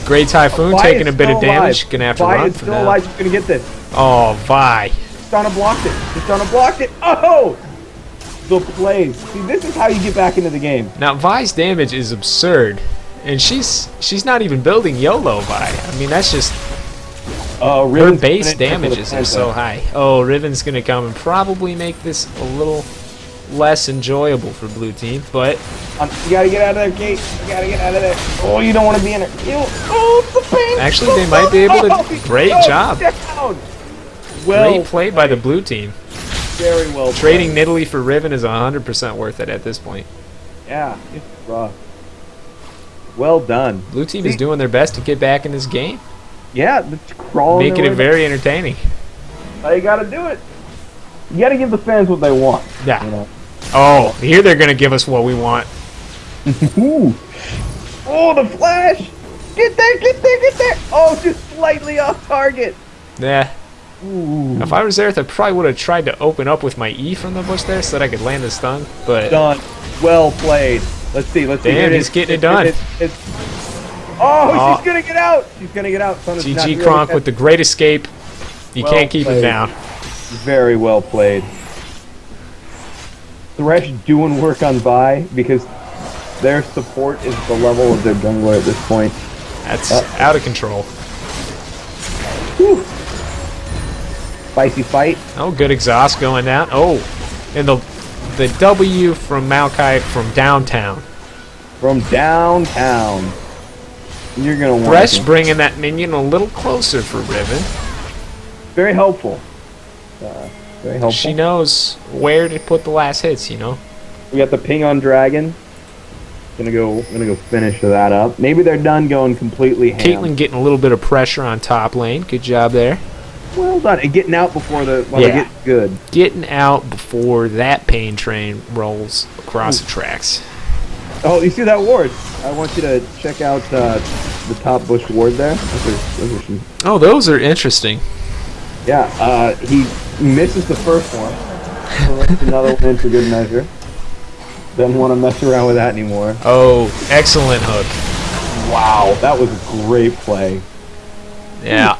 B: Great Typhoon taking a bit of damage. Gonna have to run
A: is
B: for
A: still
B: now.
A: alive. She's gonna get this.
B: Oh, Vi.
A: Tristana blocked it. Tristana blocked it. Oh! The plays. See, this is how you get back into the game.
B: Now, Vi's damage is absurd. And she's not even building YOLO Vi. I mean, that's just... her base damages are so high. Oh, Riven's going to come and probably make this a little less enjoyable for blue team, but...
A: You got to get out of there, Kate. You got to get out of there. Oh, you don't want to be in it. It's a pain.
B: Actually, they might be able to... Great job. Great play by the blue team.
A: Very well
B: Trading Nidalee for Riven is 100% worth it at this point.
A: Yeah, it's rough. Well done.
B: Blue team is doing their best to get back in this game.
A: Yeah, it's crawling.
B: Making it very entertaining.
A: You got to do it. You got to give the fans what they want.
B: Yeah.
A: You know?
B: Oh, here they're going to give us what we want.
A: Ooh. Oh, the flash. Get there, get there, get there. Oh, just slightly off target.
B: Yeah.
A: Ooh.
B: If I was there, I probably would have tried to open up with my E from the bush there so that I could land the stun. But
A: done. Well played. Let's see.
B: Damn, he's getting it done.
A: She's gonna get out. She's gonna get out.
B: GG Kronk with the great escape. You can't keep him down.
A: Very well played. Thresh doing work on Vi because their support is the level of their jungler at this point.
B: That's out of control.
A: Whew. Spicy fight.
B: Oh, good exhaust going down. Oh, and the W from Maokai from downtown.
A: From downtown. You're going to want
B: Thresh
A: to.
B: bringing that minion a little closer for Riven.
A: Very helpful. Very helpful.
B: She knows where to put the last hits, you know.
A: We got the ping on Dragon. Gonna go finish that up. Maybe they're done going completely ham.
B: Caitlyn getting a little bit of pressure on top lane. Good job there.
A: Well done. And getting out before they get good.
B: Getting out before that pain train rolls across the tracks.
A: Oh, you see that ward? I want you to check out the top bush ward there. Those are some,
B: Oh, those are interesting.
A: yeah, he misses the first one. So that's another win for good measure. Doesn't want to mess around with that anymore.
B: Oh, excellent hook.
A: Wow, that was a great play.
B: Yeah.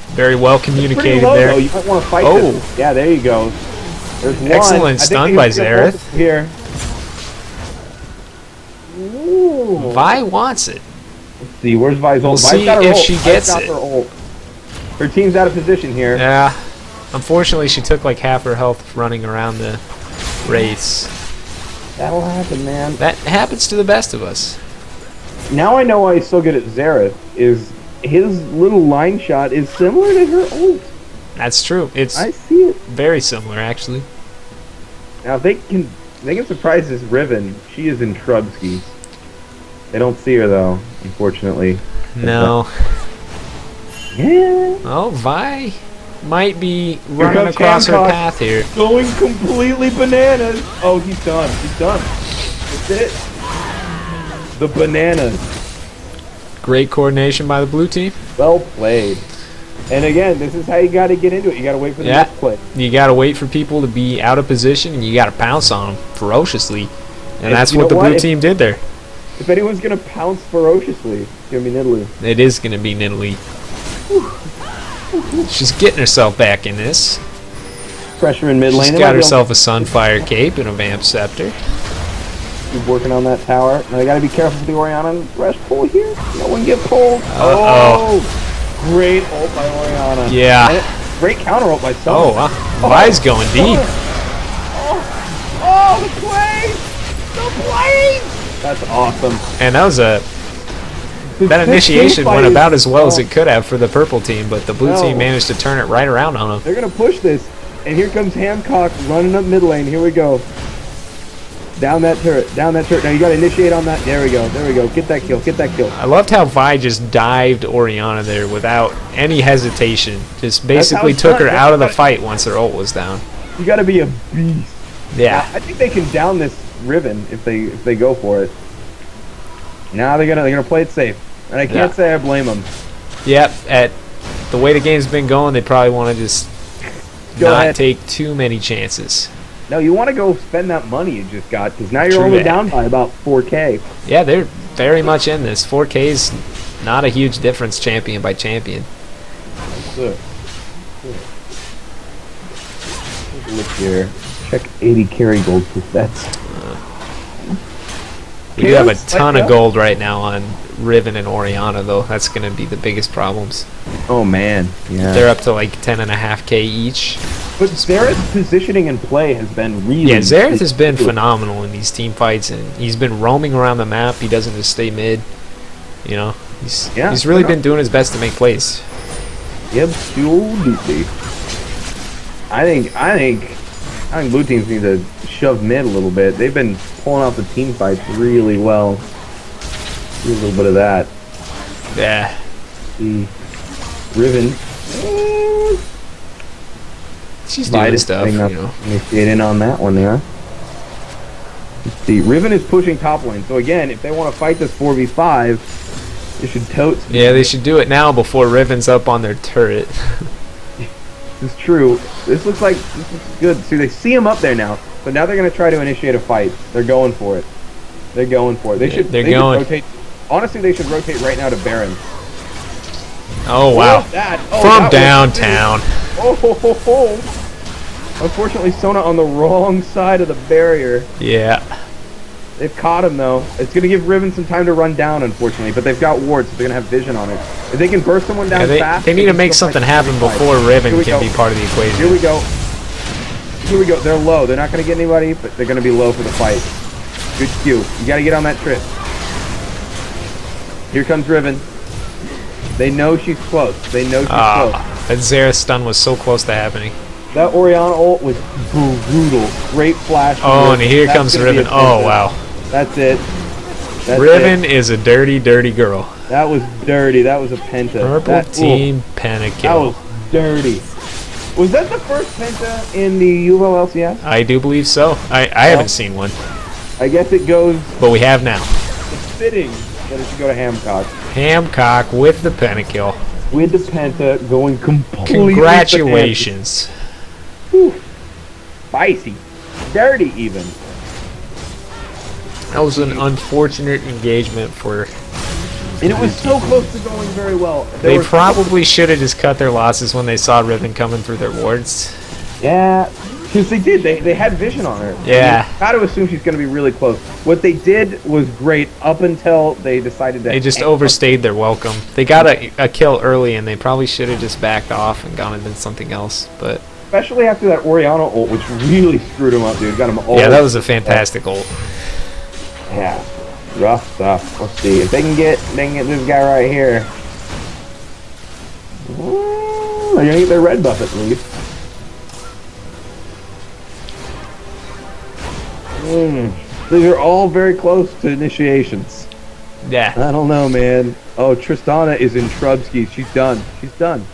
B: Very well
A: Pretty
B: communicated
A: low,
B: there.
A: though. You might want to fight
B: Oh.
A: this. Yeah, there you go. There's one.
B: Excellent stun by Xerath.
A: Here. Ooh.
B: Vi wants it.
A: Let's see, where's Vi's ult?
B: We'll see
A: Vi's got her
B: if
A: ult.
B: she
A: Vi's
B: gets
A: got
B: it.
A: Her ult. Her team's out of position here.
B: Yeah. Unfortunately, she took like half her health running around the race.
A: That'll happen, man.
B: That happens to the best of us.
A: Now I know why he's so good at Xerath, is his little line shot is similar to her ult.
B: That's true. It's
A: I see it.
B: very similar, actually.
A: Now if they can surprise this Riven, she is in Trubskis. They don't see her though, unfortunately.
B: No.
A: Yeah.
B: Oh, Vi might be running
A: comes
B: across her
A: Hancock.
B: path here.
A: Going completely bananas. Oh, he's done. He's done. That's it. The bananas.
B: Great coordination by the blue team.
A: Well played. And again, this is how you got to get into it. You got to wait for the next play.
B: You got to wait for people to be out of position, and you got to pounce on them ferociously. And
A: And
B: that's
A: you
B: what the
A: know
B: blue
A: what?
B: team did there.
A: If anyone's gonna pounce ferociously, it's gonna be Nidalee.
B: It is going to be Nidalee. She's getting herself back in this.
A: Pressure in mid lane.
B: She's got herself a Sunfire Cape and a Vamp Scepter.
A: Keep working on that tower. Now they gotta be careful with the Orianna and rush pull here. No one get pulled.
B: Uh-oh.
A: Oh, great ult by Orianna.
B: Yeah.
A: And great counter ult by
B: Oh,
A: someone.
B: wow. Vi's going deep.
A: Oh, the play! The play! That's awesome.
B: And that was that initiation went about as well as it could have for the purple team, but the blue team managed to turn it right around on them.
A: They're gonna push this, and here comes Hancock running up mid lane. Here we go. Down that turret. Down that turret. Now you gotta initiate on that. There we go. There we go. Get that kill. Get that kill.
B: I loved how Vi just dived Orianna there without any hesitation. Just basically
A: it's
B: took
A: done.
B: her out of the fight once her ult was down.
A: You gotta be a beast.
B: Yeah.
A: I think they can down this Riven if they go for it. Now they're gonna play it safe, and I can't say I blame them.
B: Yep. At the way the game's been going, they probably want to just not take too many chances.
A: No, you want to go spend that money you just got, because now you're
B: True
A: only
B: that.
A: down by about 4K.
B: Yeah, they're very much in this. 4K's not a huge difference champion by champion.
A: Good. Take a look here. Check 80 carry gold for bets.
B: We do have a ton of gold right now on Riven and Orianna, though. That's going to be the biggest problems.
A: Oh man, yeah.
B: They're up to like 10.5K each.
A: But Xerath's positioning and play has been really...
B: Yeah, Xerath has been phenomenal in these team fights, and he's been roaming around the map. He doesn't just stay mid. You know, he's really been doing his best to make plays.
A: Absolutely. I think blue teams need to shove mid a little bit. They've been pulling off the team fights really well. Do a little bit of that.
B: Yeah.
A: The Riven.
B: She's doing stuff, you know.
A: Get in on that one there. Let's see. Riven is pushing top lane. So again, if they want to fight this 4v5, they should tote.
B: Yeah, they should do it now before Riven's up on their turret.
A: This is true. This looks good. See, they see him up there now. But now they're going to try to initiate a fight. They're going for it. They're going for it. They should rotate. Honestly, they should rotate right now to Baron.
B: Oh, wow.
A: That? Oh,
B: from downtown.
A: Oh, ho, ho, ho. Unfortunately, Sona on the wrong side of the barrier.
B: Yeah.
A: They've caught him, though. It's going to give Riven some time to run down, unfortunately, but they've got wards, so they're going to have vision on it. If they can burst someone down fast...
B: They need to make something happen before Riven can be part of the equation.
A: Here we go. Here we go. They're low. They're not going to get anybody, but they're going to be low for the fight. Good Q. You got to get on that trip. Here comes Riven. They know she's close. They know she's close.
B: That Zera stun was so close to happening.
A: That Orianna ult was brutal. Great flash.
B: Oh, and here comes Riven. Oh, wow.
A: That's it.
B: Riven is a dirty, dirty girl.
A: That was dirty. That was a penta.
B: Purple team penta kill.
A: That was dirty. Was that the first penta in the UOLCS?
B: I do believe so. I haven't seen one.
A: I guess it goes...
B: But we have now.
A: It's fitting that it should go to Hamcock.
B: Hamcock with the pentakill.
A: With the penta going completely...
B: Congratulations.
A: Whew. Spicy. Dirty, even.
B: That was an unfortunate engagement for...
A: And it was so close to going very well.
B: They probably should have just cut their losses when they saw Riven coming through their wards.
A: Yeah, because they did. They had vision on her.
B: Yeah.
A: I mean, got to assume she's going to be really close. What they did was great up until they decided that...
B: They just overstayed their welcome. They got a kill early, and they probably should have just backed off and gone and done something else, but...
A: Especially after that Orianna ult, which really screwed him up, dude. Got him all...
B: Yeah, that was a fantastic ult.
A: Yeah. Rough stuff. Let's see if they can get this guy right here. They're gonna get their red buff at least. These are all very close to initiations.
B: Yeah.
A: I don't know, man. Oh, Tristana is in Trubsky. She's done. She's done.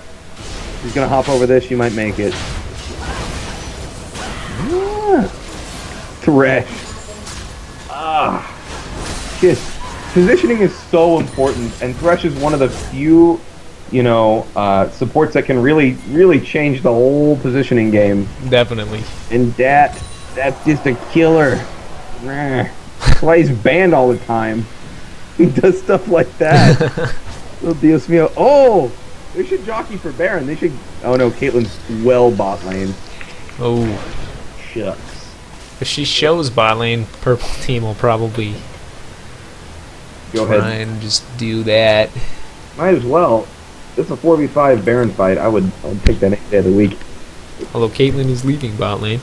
A: She's gonna hop over this. She might make it. Thresh. Shit. Positioning is so important, and Thresh is one of the few, supports that can really change the whole positioning game.
B: Definitely.
A: And that's just a killer. That's why he's banned all the time. He does stuff like that. Oh, Dios mío. Oh! They should jockey for Baron. They should... Oh no, Caitlyn's well bot lane.
B: Oh.
A: Shucks.
B: If she shows bot lane, purple team will probably try and just do that.
A: Might as well. It's a 4v5 Baron fight. I would take that any day of the week.
B: Although Caitlyn is leaving bot lane.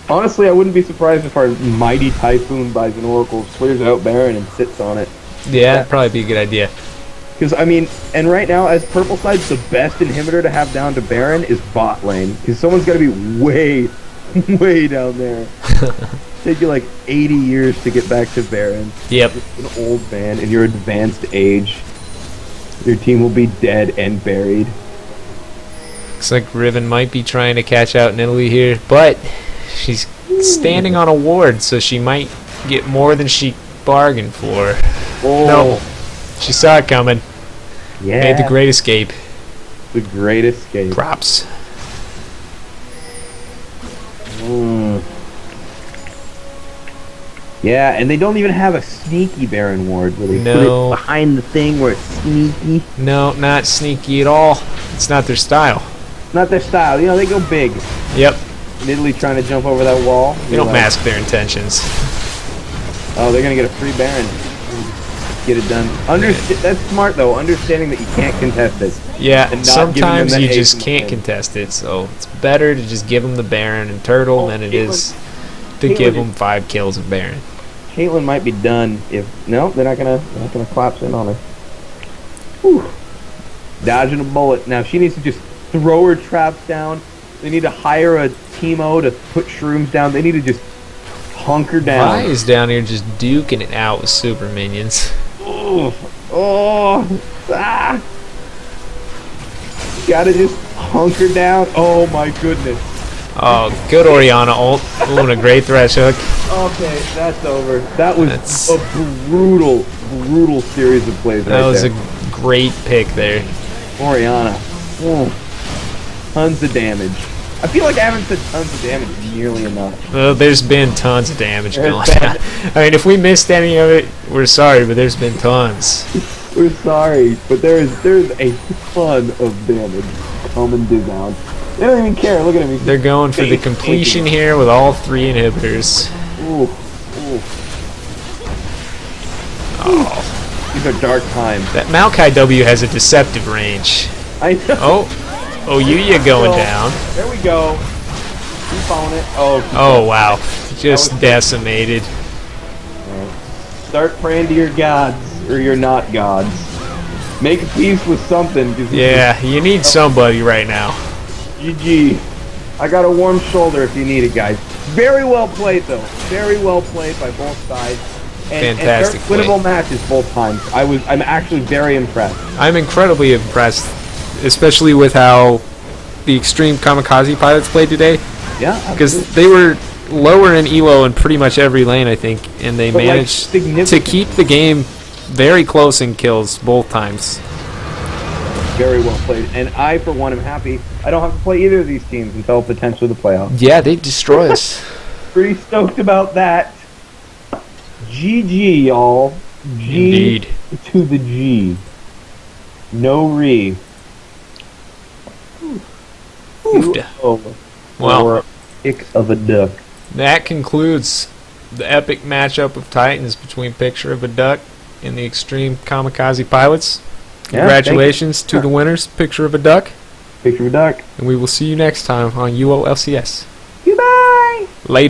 A: Honestly, I wouldn't be surprised if our mighty Typhoon buys an Oracle, clears out Baron, and sits on it.
B: Yeah, that'd probably be a good idea.
A: Because, I mean, and right now, as purple side, the best inhibitor to have down to Baron is bot lane. Because someone's got to be way down there. Take you like 80 years to get back to Baron.
B: Yep.
A: You're an old man in your advanced age. Your team will be dead and buried.
B: Looks like Riven might be trying to catch out in Italy here, but she's standing on a ward, so she might get more than she bargained for.
A: Oh.
B: No. She saw it coming.
A: Yeah.
B: Made the great escape.
A: The great escape.
B: Props.
A: Yeah, and they don't even have a sneaky Baron ward where they put it behind the thing where it's sneaky.
B: No, not sneaky at all. It's not their style.
A: Not their style. They go big.
B: Yep.
A: In Italy trying to jump over that wall.
B: They don't mask their intentions.
A: Oh, they're going to get a free Baron. Get it done. That's smart, though, understanding that you can't contest it.
B: Yeah, sometimes you just can't contest it, so it's better to just give them the Baron and Turtle than it is to give them 5 kills of Baron.
A: Caitlyn might be done if... No, they're not gonna collapse in on her. Whew. Dodging a bullet. Now, she needs to just throw her traps down. They need to hire a Teemo to put shrooms down. They need to just hunker down.
B: Vi is down here just duking it out with super minions.
A: Gotta just hunker down. Oh my goodness.
B: Oh, good Orianna ult. Ooh, and a great Thresh hook.
A: Okay, that's over. That was a brutal series of plays right there.
B: That was a great pick there.
A: Orianna. Tons of damage. I feel like I haven't said tons of damage nearly enough.
B: Well, there's been tons of damage going on. I mean, if we missed any of it, we're sorry, but there's been tons.
A: We're sorry, but there's a ton of damage. come and dig out. They don't even care. Look at him.
B: They're going for the completion here with all 3 inhibitors.
A: Ooh. Ooh.
B: Oh.
A: These are dark times.
B: That Maokai W has a deceptive range.
A: I know.
B: Oh, Yuya going down.
A: There we go. Keep on it.
B: Oh, wow. Just decimated.
A: Start praying to your gods, or your not gods. Make peace with something.
B: Yeah, you need somebody right now.
A: GG. I got a warm shoulder if you need it, guys. Very well played, though. Very well played by both sides.
B: Fantastic
A: And winnable matches both times. I'm actually very impressed.
B: I'm incredibly impressed, especially with how the Xtreme Kamikaze pilots played today.
A: Yeah,
B: because they were lower in elo in pretty much every lane, I think, and they managed to keep the game very close in kills both times.
A: Very well played, and I, for one, am happy I don't have to play either of these teams until potentially the playoffs.
B: Yeah, they destroy us.
A: Pretty stoked about that. GG, y'all.
B: Indeed.
A: To the G. No re.
B: Well,
A: ick of a duck.
B: That concludes the epic matchup of Titans between Picture of a Duck and the Xtreme Kamikaze pilots. Congratulations to the winners, Picture of a Duck.
A: Picture of a Duck.
B: And we will see you next time on UOLCS.
A: Goodbye.
B: Later.